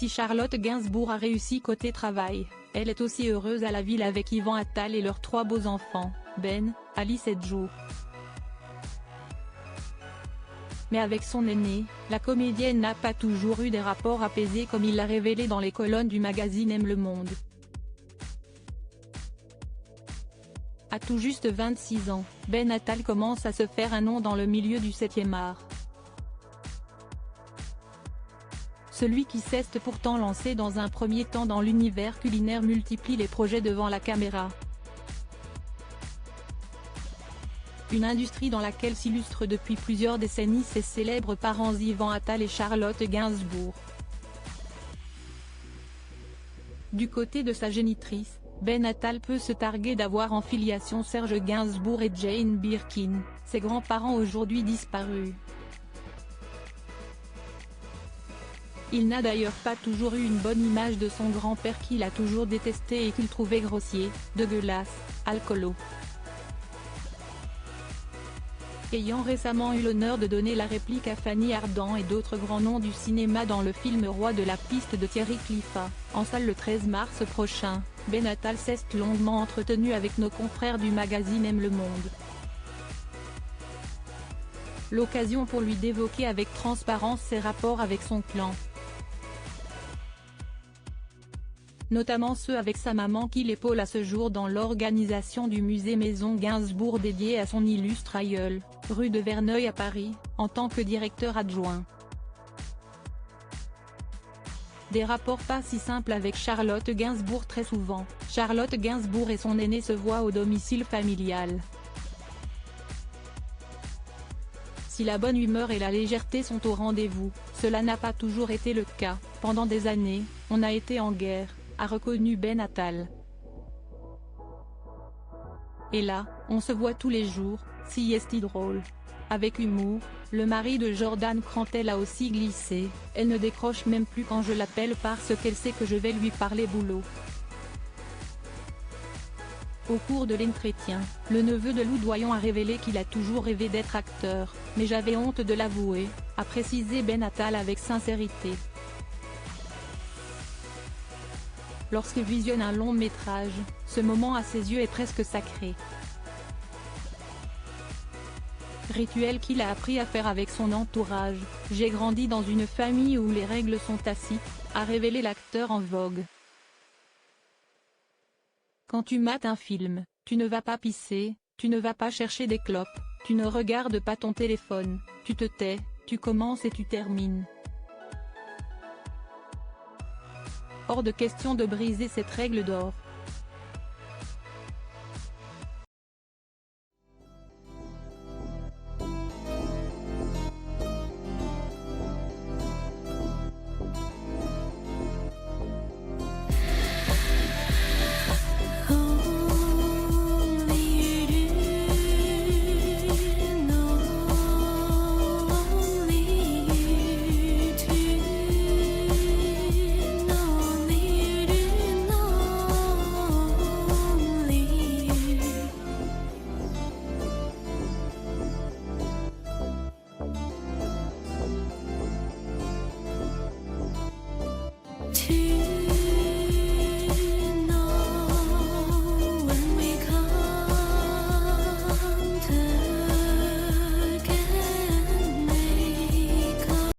Si Charlotte Gainsbourg a réussi côté travail, elle est aussi heureuse à la ville avec Yvan Attal et leurs 3 beaux enfants, Ben, Alice et Joe. Mais avec son aîné, la comédienne n'a pas toujours eu des rapports apaisés comme il l'a révélé dans les colonnes du magazine Aime le Monde. À tout juste 26 ans, Ben Attal commence à se faire un nom dans le milieu du 7e art. Celui qui s'est pourtant lancé dans un premier temps dans l'univers culinaire multiplie les projets devant la caméra. Une industrie dans laquelle s'illustrent depuis plusieurs décennies ses célèbres parents Yvan Attal et Charlotte Gainsbourg. Du côté de sa génitrice, Ben Attal peut se targuer d'avoir en filiation Serge Gainsbourg et Jane Birkin, ses grands-parents aujourd'hui disparus. Il n'a d'ailleurs pas toujours eu une bonne image de son grand-père qu'il a toujours détesté et qu'il trouvait grossier, dégueulasse, alcoolo. Ayant récemment eu l'honneur de donner la réplique à Fanny Ardant et d'autres grands noms du cinéma dans le film Roi de la piste de Thierry Cliffat, en salle le 13 mars prochain, Ben Attal s'est longuement entretenu avec nos confrères du magazine Aime le Monde. L'occasion pour lui d'évoquer avec transparence ses rapports avec son clan. Notamment ceux avec sa maman qu'il épaule à ce jour dans l'organisation du musée Maison Gainsbourg dédié à son illustre aïeul, rue de Verneuil à Paris, en tant que directeur adjoint. Des rapports pas si simples avec Charlotte Gainsbourg. Très souvent, Charlotte Gainsbourg et son aîné se voient au domicile familial. Si la bonne humeur et la légèreté sont au rendez-vous, cela n'a pas toujours été le cas. Pendant des années, on a été en guerre, a reconnu Ben Attal. Et là, on se voit tous les jours, si est drôle. Avec humour, le mari de Jordan Crantel a aussi glissé, elle ne décroche même plus quand je l'appelle parce qu'elle sait que je vais lui parler boulot. Au cours de l'entretien, le neveu de Lou Doyon a révélé qu'il a toujours rêvé d'être acteur, mais j'avais honte de l'avouer, a précisé Ben Attal avec sincérité. Lorsqu'il visionne un long métrage, ce moment à ses yeux est presque sacré. Rituel qu'il a appris à faire avec son entourage. J'ai grandi dans une famille où les règles sont tacites, a révélé l'acteur en vogue. Quand tu mates un film, tu ne vas pas pisser, tu ne vas pas chercher des clopes, tu ne regardes pas ton téléphone, tu te tais, tu commences et tu termines. Hors de question de briser cette règle d'or.